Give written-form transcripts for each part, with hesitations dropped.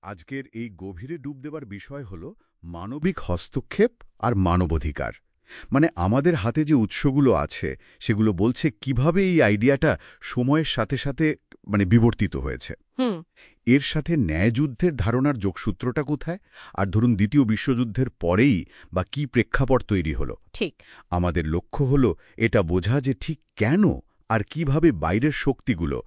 আজকের এই গভীরে ডুব দেবার বিষয় হল মানবিক হস্তক্ষেপ আর মানবাধিকার। মানে আমাদের হাতে যে উৎসগুলো আছে সেগুলো বলছে কিভাবে এই আইডিয়াটা সময়ের সাথে সাথে বিবর্তিত হয়েছে। এর সাথে ন্যায়যুদ্ধের ধারণার যোগসূত্রটা কোথায়, আর ধরুন দ্বিতীয় বিশ্বযুদ্ধের পরেই বা কি প্রেক্ষাপট তৈরি হলো। ঠিক আমাদের লক্ষ্য হল এটা বোঝা যে ঠিক কেন আর কিভাবে বাইরের শক্তিগুলো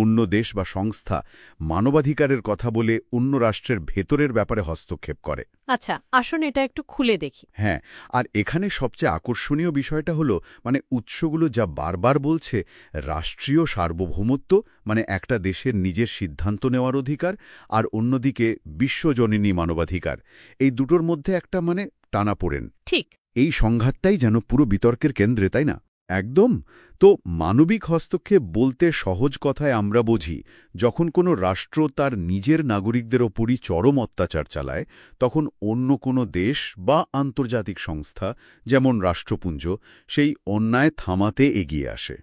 অন্য দেশ বা সংস্থা মানবাধিকারের কথা বলে অন্য রাষ্ট্রের ভেতরের ব্যাপারে হস্তক্ষেপ করে। আচ্ছা, আসুন এটা একটু খুলে দেখি। হ্যাঁ, আর এখানে সবচেয়ে আকর্ষণীয় বিষয়টা হলো উৎসগুলো যা বারবার বলছে রাষ্ট্রীয় সার্বভৌমত্ব, একটা দেশের নিজের সিদ্ধান্ত নেওয়ার অধিকার, আর অন্যদিকে বিশ্বজনীনী মানবাধিকার, এই দুটোর মধ্যে একটা টানাপোড়েন। ঠিক এই সংঘাতটাই যেন পুরো বিতর্কের কেন্দ্রে, তাই না? একদম। তো মানবিক হস্তক্ষেপ বলতে সহজ কথায় আমরা বুঝি যখন কোনো রাষ্ট্র তার নিজের নাগরিকদের ওপরই চরম অত্যাচার চালায়, তখন অন্য কোনো দেশ বা আন্তর্জাতিক সংস্থা যেমন রাষ্ট্রপুঞ্জ সেই অন্যায় থামাতে এগিয়ে আসে।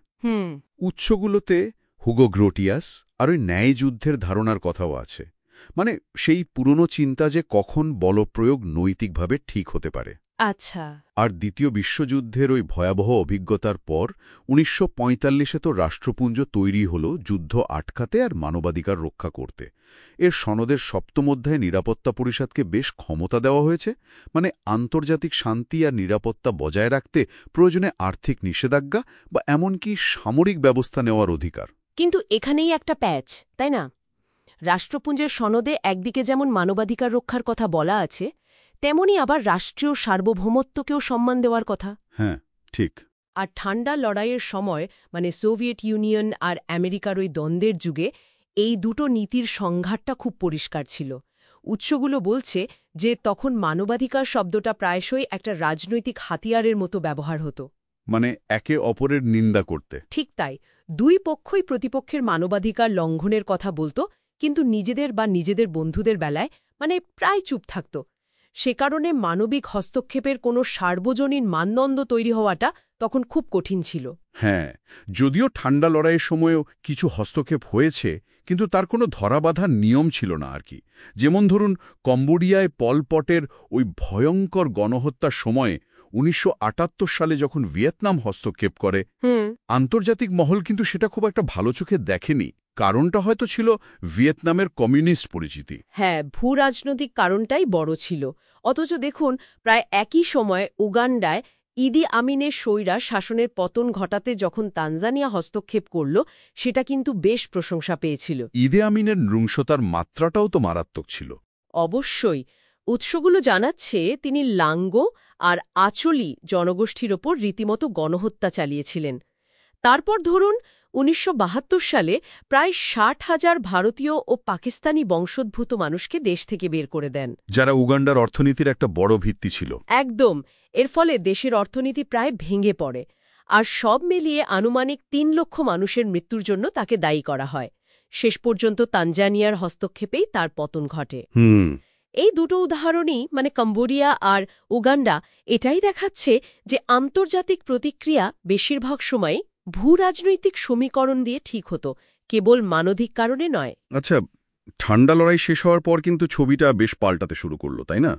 উৎসগুলোতে হুগো গ্রোটিয়াস আর ওই ন্যায়যুদ্ধের ধারণার কথাও আছে। সেই পুরনো চিন্তা যে কখন বলপ্রয়োগ নৈতিকভাবে ঠিক হতে পারে। আচ্ছা। আর দ্বিতীয় বিশ্বযুদ্ধের ওই ভয়াবহ অভিজ্ঞতার পর ১৯৪৫-এ তো রাষ্ট্রপুঞ্জ তৈরি হল যুদ্ধ আটকাতে আর মানবাধিকার রক্ষা করতে। এর সনদের সপ্তম অধ্যায়ে নিরাপত্তা পরিষদকে বেশ ক্ষমতা দেওয়া হয়েছে, আন্তর্জাতিক শান্তি আর নিরাপত্তা বজায় রাখতে প্রয়োজনে আর্থিক নিষেধাজ্ঞা বা এমনকি সামরিক ব্যবস্থা নেওয়ার অধিকার। কিন্তু এখানেই একটা প্যাচ, তাই না? রাষ্ট্রপুঞ্জের সনদে একদিকে যেমন মানবাধিকার রক্ষার কথা বলা আছে, তেমনি আবার রাষ্ট্রীয় সার্বভৌমত্বকেও সম্মান দেওয়ার কথা। হ্যাঁ, ঠিক। আর ঠান্ডা লড়াইয়ের সময় সোভিয়েত ইউনিয়ন আর আমেরিকার ওই দ্বন্দ্বের যুগে এই দুটো নীতির সংঘাতটা খুব পরিষ্কার ছিল। উৎসগুলো বলছে যে তখন মানবাধিকার শব্দটা প্রায়শই একটা রাজনৈতিক হাতিয়ারের মতো ব্যবহার হতো, একে অপরের নিন্দা করতে। ঠিক তাই, দুই পক্ষই প্রতিপক্ষের মানবাধিকার লঙ্ঘনের কথা বলত, কিন্তু নিজেদের বা নিজেদের বন্ধুদের বেলায় প্রায় চুপ থাকত। সে কারণে মানবিক হস্তক্ষেপের কোনো সার্বজনীন মানদণ্ড তৈরি হওয়াটা তখন খুব কঠিন ছিল। হ্যাঁ, যদিও ঠান্ডা লড়াইয়ের সময়ও কিছু হস্তক্ষেপ হয়েছে, কিন্তু তার কোনো ধরাবাঁধা নিয়ম ছিল না আর কি। যেমন ধরুন কম্বোডিয়ায় পল পটের ওই ভয়ঙ্কর গণহত্যার সময়ে ১৯৭৮ সালে যখন ভিয়েতনাম হস্তক্ষেপ করে, আন্তর্জাতিক মহল কিন্তু সেটা খুব একটা ভালো চোখে দেখেনি। কারণটা হয়তো ছিল ভিয়েতনামের কমিউনিস্ট পরিচিতি। হ্যাঁ, ভূরাজনৈতিক কারণটাই বড় ছিল। অথচ দেখুন, প্রায় একই সময় উগান্ডায় ইদি আমিনের স্বৈরা শাসনের পতন ঘটাতে যখন তানজানিয়া হস্তক্ষেপ করল, সেটা কিন্তু বেশ প্রশংসা পেয়েছিল। ইদি আমিনের নৃশংসতার মাত্রাটাও তো মারাত্মক ছিল। অবশ্যই। উৎসগুলো জানাচ্ছে তিনি লাঙ্গো আর আচলি জনগোষ্ঠীর ওপর রীতিমতো গণহত্যা চালিয়েছিলেন। তারপর ধরুন ১৯৭২ সালে প্রায় ৬০,০০০ ভারতীয় ও পাকিস্তানি বংশোদ্ভূত মানুষকে দেশ থেকে বের করে দেন, যারা উগান্ডার অর্থনীতির একটা বড় ভিত্তি ছিল। একদম। এর ফলে দেশের অর্থনীতি প্রায় ভেঙে পড়ে, আর সব মিলিয়ে আনুমানিক ৩ লক্ষ মানুষের মৃত্যুর জন্য তাকে দায়ী করা হয়। শেষ পর্যন্ত তানজানিয়ার হস্তক্ষেপেই তার পতন ঘটে। এই দুটো উদাহরণই কম্বোডিয়া আর উগান্ডা এটাই দেখাচ্ছে যে আন্তর্জাতিক প্রতিক্রিয়া বেশিরভাগ সময় ভূরাজনৈতিক সমীকরণ দিয়ে ঠিক হতো, কেবল মানবিক কারণে নয়। আচ্ছা, ঠান্ডা লড়াই শেষ হওয়ার পর কিন্তু ছবিটা বেশ পাল্টাতে শুরু করলো, তাই না?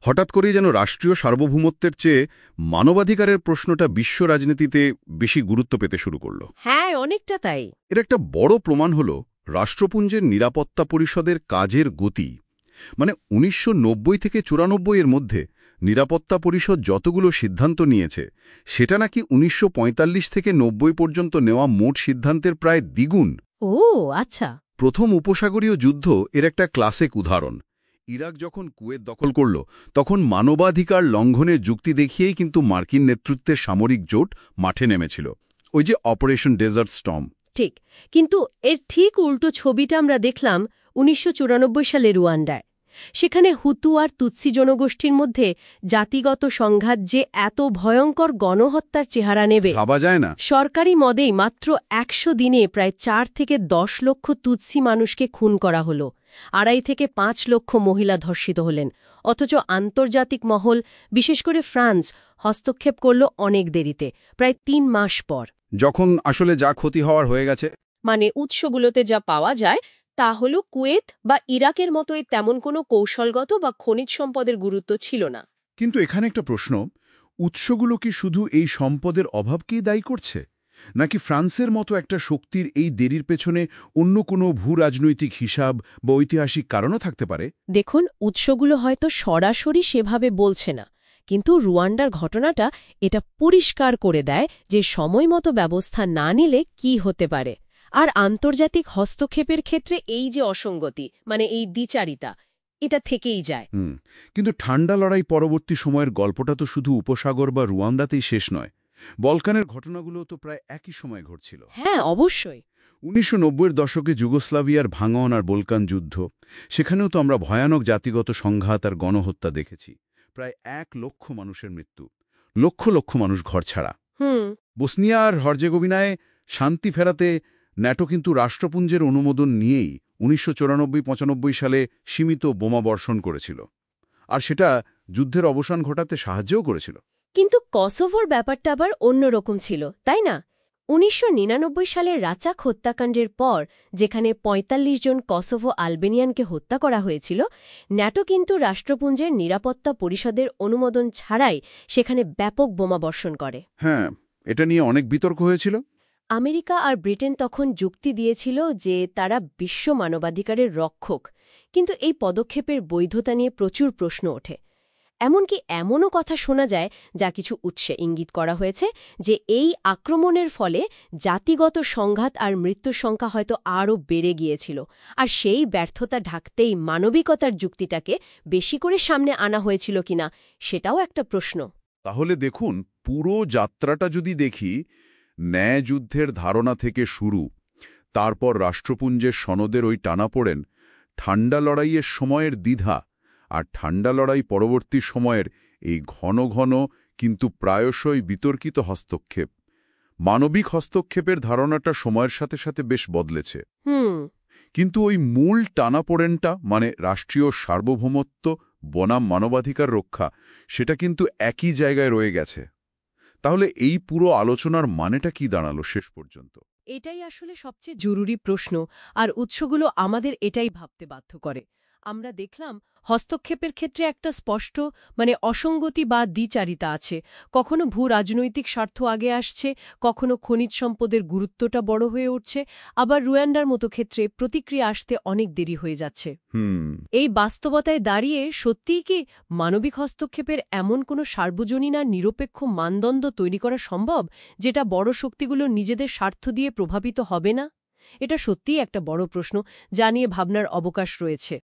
হঠাৎ করেই যেন রাষ্ট্রীয় সার্বভৌমত্বের চেয়ে মানবাধিকারের প্রশ্নটা বিশ্ব রাজনীতিতে বেশি গুরুত্ব পেতে শুরু করলো। হ্যাঁ, অনেকটা তাই। এর একটা বড় প্রমাণ হল রাষ্ট্রপুঞ্জের নিরাপত্তা পরিষদের কাজের গতি। ১৯৯০ থেকে ৯৪ এর মধ্যে নিরাপত্তা পরিষদ যতগুলো সিদ্ধান্ত নিয়েছে, সেটা নাকি ১৯৪৫ থেকে ৯০ পর্যন্ত নেওয়া মোট সিদ্ধান্তের প্রায় দ্বিগুণ। ও আচ্ছা। প্রথম উপসাগরীয় যুদ্ধ এর একটা ক্লাসিক উদাহরণ। ইরাক যখন কুয়েত দখল করল, তখন মানবাধিকার লঙ্ঘনের যুক্তি দেখিয়েই কিন্তু মার্কিন নেতৃত্বের সামরিক জোট মাঠে নেমেছিল, ওই যে অপারেশন ডেজার্ট স্টর্ম। ঠিক, কিন্তু এর ঠিক উল্টো ছবিটা আমরা দেখলাম ১৯৯৪ সালে রুয়ান্ডায়। সেখানে হুতু আর তুৎসি জনগোষ্ঠীর মধ্যে জাতিগত সংঘাত যে এত ভয়ঙ্কর গণহত্যার চেহারা নেবে ভাবা যায় না। সরকারি মদেই মাত্র ১০০ দিনে প্রায় ৪ থেকে ১০ লক্ষ তুৎসি মানুষকে খুন করা হলো, ২.৫ থেকে ৫ লক্ষ মহিলা ধর্ষিত হলেন। অথচ আন্তর্জাতিক মহল, বিশেষ করে ফ্রান্স, হস্তক্ষেপ করল অনেক দেরিতে, প্রায় ৩ মাস পর, যখন আসলে যা ক্ষতি হওয়ার হয়ে গেছে। উৎসগুলোতে যা পাওয়া যায় তা হল কুয়েত বা ইরাকের মতোই তেমন কোনো কৌশলগত বা খনিজ সম্পদের গুরুত্ব ছিল না। কিন্তু এখানে একটা প্রশ্ন, উৎসগুলো কি শুধু এই সম্পদের অভাবকেই দায়ী করছে, নাকি ফ্রান্সের মতো একটা শক্তির এই দেরির পেছনে অন্য কোনো ভূরাজনৈতিক হিসাব বা ঐতিহাসিক কারণও থাকতে পারে? দেখুন, উৎসগুলো হয়তো সরাসরি সেভাবে বলছে না, কিন্তু রুয়ান্ডার ঘটনাটা এটা পরিষ্কার করে দেয় যে সময়মতো ব্যবস্থা না নিলে কি হতে পারে। আর আন্তর্জাতিক হস্তক্ষেপের ক্ষেত্রে এই যে অসঙ্গতি, মানে এই দ্বিচারিতা, এটা থেকেই যায়। কিন্তু ঠান্ডা লড়াই পরবর্তী সময়ের গল্পটা তো শুধু উপসাগর বা রুয়ান্ডাতেই শেষ নয়। বলকানের ঘটনাগুলো তো প্রায় একই সময়ে ঘটছিল। হ্যাঁ, অবশ্যই। ১৯৯০-এর দশকে যুগোস্লাভিয়ার ভাঙন আর বলকান যুদ্ধ, সেখানেও তো আমরা ভয়ানক জাতিগত সংঘাত আর গণহত্যা দেখেছি। প্রায় ১ লক্ষ মানুষের মৃত্যু, লক্ষ লক্ষ মানুষ ঘরছাড়া। বসনিয়া আর হর্জেগোভিনায় শান্তি ফেরাতে ন্যাটো কিন্তু রাষ্ট্রপুঞ্জের অনুমোদন নিয়েই ১৯৯৪-৯৫ সালে সীমিত বোমাবর্ষণ করেছিল, আর সেটা যুদ্ধের অবসান ঘটাতে সাহায্যও করেছিল। কিন্তু কসোভোর ব্যাপারটা আবার অন্যরকম ছিল, তাই না? ১৯৯৯ সালের রাচাক হত্যাকাণ্ডের পর, যেখানে ৪৫ জন কসোভো আলবেনিয়ানকে হত্যা করা হয়েছিল, ন্যাটো কিন্তু রাষ্ট্রপুঞ্জের নিরাপত্তা পরিষদের অনুমোদন ছাড়াই সেখানে ব্যাপক বোমাবর্ষণ করে। হ্যাঁ, এটা নিয়ে অনেক বিতর্ক হয়েছিল। আমেরিকা আর ব্রিটেন তখন যুক্তি দিয়েছিল যে তারা বিশ্ব মানবাধিকারের রক্ষক, কিন্তু এই পদক্ষেপের বৈধতা নিয়ে প্রচুর প্রশ্ন ওঠে। এমনকি এমনও কথা শোনা যায়, যা কিছু উৎসে ইঙ্গিত করা হয়েছে, যে এই আক্রমণের ফলে জাতিগত সংঘাত আর মৃত্যুর সংখ্যা হয়তো আরও বেড়ে গিয়েছিল, আর সেই ব্যর্থতা ঢাকতেই মানবিকতার যুক্তিটাকে বেশি করে সামনে আনা হয়েছিল কিনা সেটাও একটা প্রশ্ন। তাহলে দেখুন, পুরো যাত্রাটা যদি দেখি, ন্যায় যুদ্ধের ধারণা থেকে শুরু, তারপর রাষ্ট্রপুঞ্জের সনদের ওই টানাপোড়েন, ঠান্ডা লড়াইয়ের সময়ের দ্বিধা, আর ঠান্ডা লড়াই পরবর্তী সময়ের এই ঘন ঘন কিন্তু প্রায়শই বিতর্কিত হস্তক্ষেপ। মানবিক হস্তক্ষেপের ধারণাটা সময়ের সাথে সাথে বেশ বদলেছে। কিন্তু ওই মূল টানাপোড়েনটা, মানে রাষ্ট্রীয় সার্বভৌমত্ব বনাম মানবাধিকার রক্ষা, সেটা কিন্তু একই জায়গায় রয়ে গেছে। তাহলে এই পুরো আলোচনার মানেটা কি দাঁড়ালো শেষ পর্যন্ত? এটাই আসলে সবচেয়ে জরুরি প্রশ্ন, আর উৎসগুলো আমাদের এটাই ভাবতে বাধ্য করে। আমরা দেখলাম হস্তক্ষেপের ক্ষেত্রে একটা স্পষ্ট অসঙ্গতি বা দ্বিচারিতা আছে। কখনো ভূ রাজনৈতিক স্বার্থ আগে আসছে, কখনো খনিজ সম্পদের গুরুত্বটা বড় হয়ে উঠছে, আবার রুয়ান্ডার মতো ক্ষেত্রে প্রতিক্রিয়া আসতে অনেক দেরি হয়ে যাচ্ছে। এই বাস্তবতায় দাঁড়িয়ে সত্যিই কি মানবিক হস্তক্ষেপের এমন কোনো সার্বজনীন আর নিরপেক্ষ মানদণ্ড তৈরি করা সম্ভব, যেটা বড় শক্তিগুলো নিজেদের স্বার্থ দিয়ে প্রভাবিত হবে না? এটা সত্যিই একটা বড় প্রশ্ন, যা নিয়ে ভাবনার অবকাশ রয়েছে।